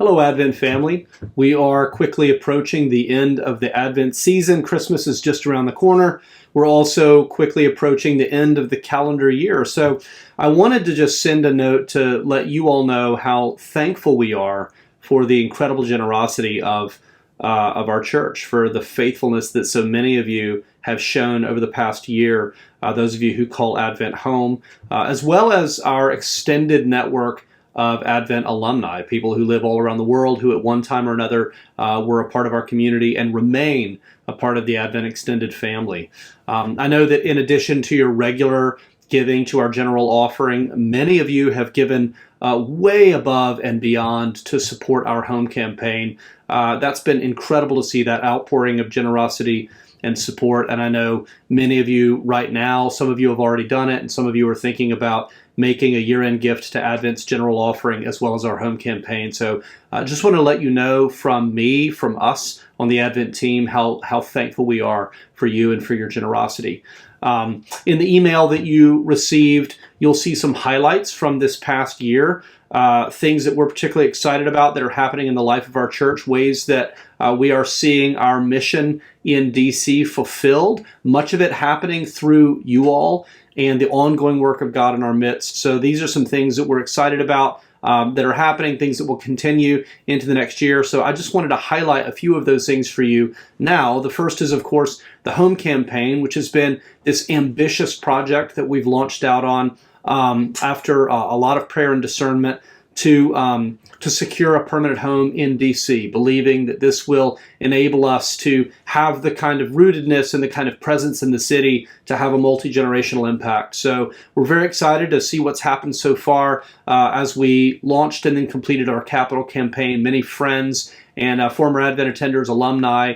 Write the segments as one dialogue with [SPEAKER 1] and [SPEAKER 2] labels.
[SPEAKER 1] Hello, Advent family. We are quickly approaching the end of the Advent season. Christmas is just around the corner. We're also quickly approaching the end of the calendar year. So I wanted to just send a note to let you all know how thankful we are for the incredible generosity of our church, for the faithfulness that so many of you have shown over the past year, those of you who call Advent home, as well as our extended network of Advent alumni, people who live all around the world who at one time or another were a part of our community and remain a part of the Advent extended family. I know that in addition to your regular giving to our general offering, many of you have given way above and beyond to support our home campaign. That's been incredible to see, that outpouring of generosity and support. And I know many of you right now, some of you have already done it, and some of you are thinking about making a year-end gift to Advent's general offering as well as our home campaign. So I just want to let you know from me, from us on the Advent team, how thankful we are for you and for your generosity. In the email that you received, you'll see some highlights from this past year, things that we're particularly excited about that are happening in the life of our church, ways that we are seeing our mission in DC fulfilled, much of it happening through you all and the ongoing work of God in our midst. So these are some things that we're excited about that are happening, things that will continue into the next year. So I just wanted to highlight a few of those things for you now. The first is, of course, the home campaign, which has been this ambitious project that we've launched out on after a lot of prayer and discernment to secure a permanent home in DC, believing that this will enable us to have the kind of rootedness and the kind of presence in the city to have a multi-generational impact. So we're very excited to see what's happened so far as we launched and then completed our capital campaign. Many friends and former Advent attenders, alumni,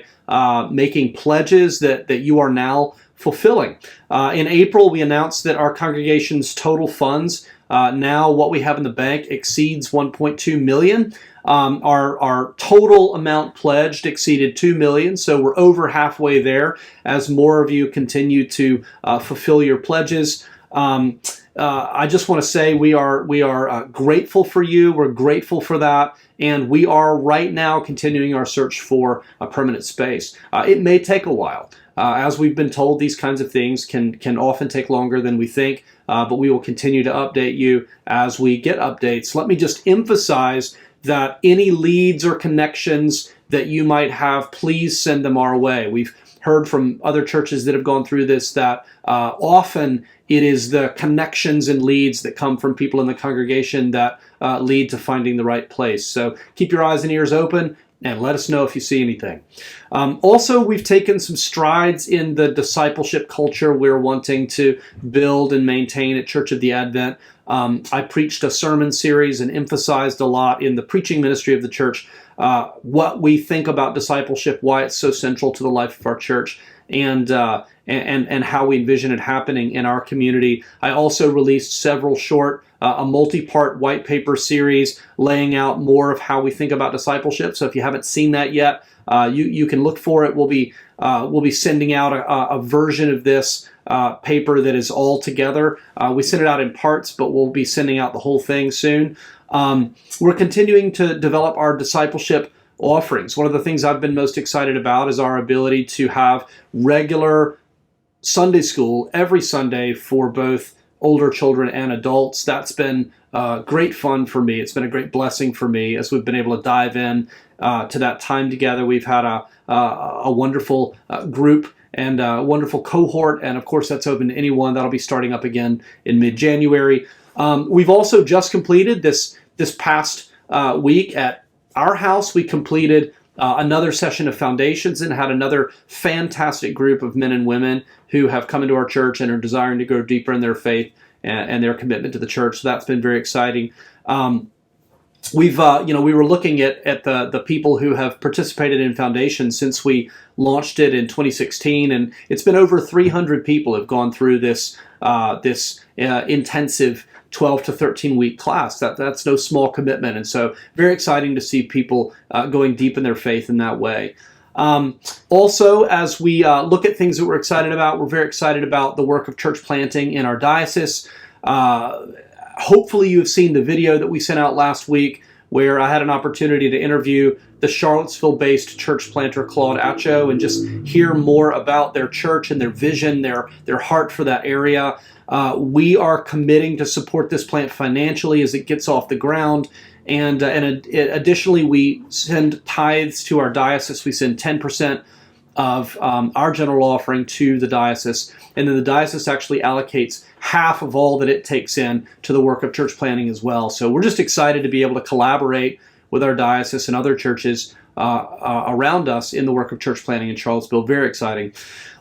[SPEAKER 1] making pledges that you are now fulfilling. In April, we announced that our congregation's total funds, now what we have in the bank, exceeds $1.2 million. Our total amount pledged exceeded $2 million, so we're over halfway there as more of you continue to fulfill your pledges. I just want to say we are grateful for you. We're grateful for that. And we are right now continuing our search for a permanent space. It may take a while. As we've been told, these kinds of things can often take longer than we think, but we will continue to update you as we get updates. Let me just emphasize that any leads or connections that you might have, please send them our way. We've heard from other churches that have gone through this that often it is the connections and leads that come from people in the congregation that lead to finding the right place. So keep your eyes and ears open and let us know if you see anything. Also, we've taken some strides in the discipleship culture we're wanting to build and maintain at Church of the Advent. I preached a sermon series and emphasized a lot in the preaching ministry of the church what we think about discipleship, why it's so central to the life of our church, and how we envision it happening in our community. I also released several short, a multi-part white paper series laying out more of how we think about discipleship. So if you haven't seen that yet, you can look for it. We'll be sending out a version of this paper that is all together. We sent it out in parts, but we'll be sending out the whole thing soon. We're continuing to develop our discipleship offerings. One of the things I've been most excited about is our ability to have regular Sunday school every Sunday for both older children and adults. That's been great fun for me. It's been a great blessing for me as we've been able to dive in to that time together. We've had a wonderful group and a wonderful cohort, and of course that's open to anyone. That'll be starting up again in mid-January. We've also just completed this past week at our house. We completed another session of foundations and had another fantastic group of men and women who have come into our church and are desiring to go deeper in their faith and their commitment to the church. So that's been very exciting. We were looking at the people who have participated in Foundation since we launched it in 2016, and it's been over 300 people have gone through this intensive 12 to 13 week class. That's no small commitment, and so very exciting to see people going deep in their faith in that way. Also, as we look at things that we're excited about, we're very excited about the work of church planting in our diocese. Hopefully you have seen the video that we sent out last week where I had an opportunity to interview the Charlottesville-based church planter Claude Acho and just hear more about their church and their vision, their heart for that area. We are committing to support this plant financially as it gets off the ground. And additionally, we send tithes to our diocese. We send 10% of our general offering to the diocese. And then the diocese actually allocates half of all that it takes in to the work of church planting as well. So we're just excited to be able to collaborate with our diocese and other churches around us in the work of church planting in Charlottesville. Very exciting.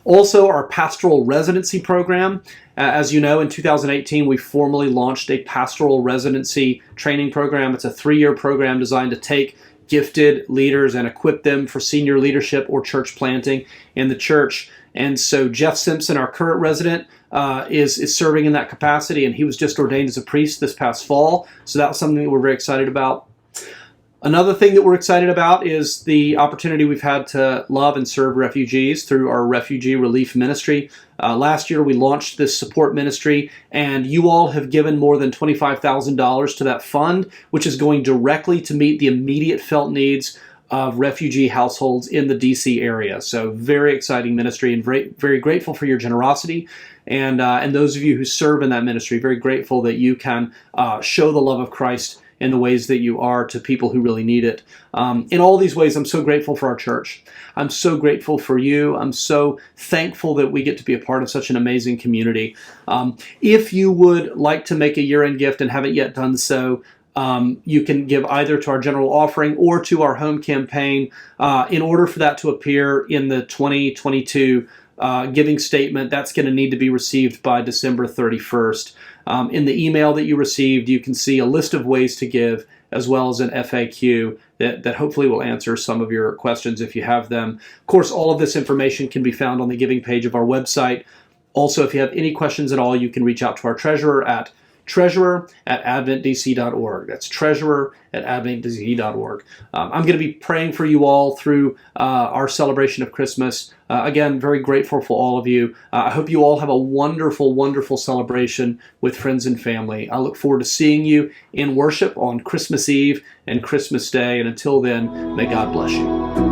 [SPEAKER 1] Also, our pastoral residency program. As you know, in 2018, we formally launched a pastoral residency training program. It's a 3-year program designed to take gifted leaders and equip them for senior leadership or church planting in the church. And so Jeff Simpson, our current resident, is serving in that capacity, and he was just ordained as a priest this past fall. So that was something that we're very excited about. Another thing that we're excited about is the opportunity we've had to love and serve refugees through our refugee relief ministry. Last year we launched this support ministry, and you all have given more than $25,000 to that fund, which is going directly to meet the immediate felt needs of refugee households in the DC area. So very exciting ministry, and very, very grateful for your generosity. And those of you who serve in that ministry, very grateful that you can show the love of Christ in the ways that you are to people who really need it. In all these ways, I'm so grateful for our church. I'm so grateful for you. I'm so thankful that we get to be a part of such an amazing community. If you would like to make a year-end gift and haven't yet done so, you can give either to our general offering or to our home campaign. In order for that to appear in the 2022 giving statement, that's going to need to be received by December 31st. In the email that you received, you can see a list of ways to give, as well as an FAQ that hopefully will answer some of your questions if you have them. Of course, all of this information can be found on the giving page of our website. Also, if you have any questions at all, you can reach out to our treasurer at treasurer@adventdc.org. That's treasurer@adventdc.org. I'm going to be praying for you all through our celebration of Christmas. Again, very grateful for all of you. I hope you all have a wonderful, wonderful celebration with friends and family. I look forward to seeing you in worship on Christmas Eve and Christmas Day. And until then, may God bless you.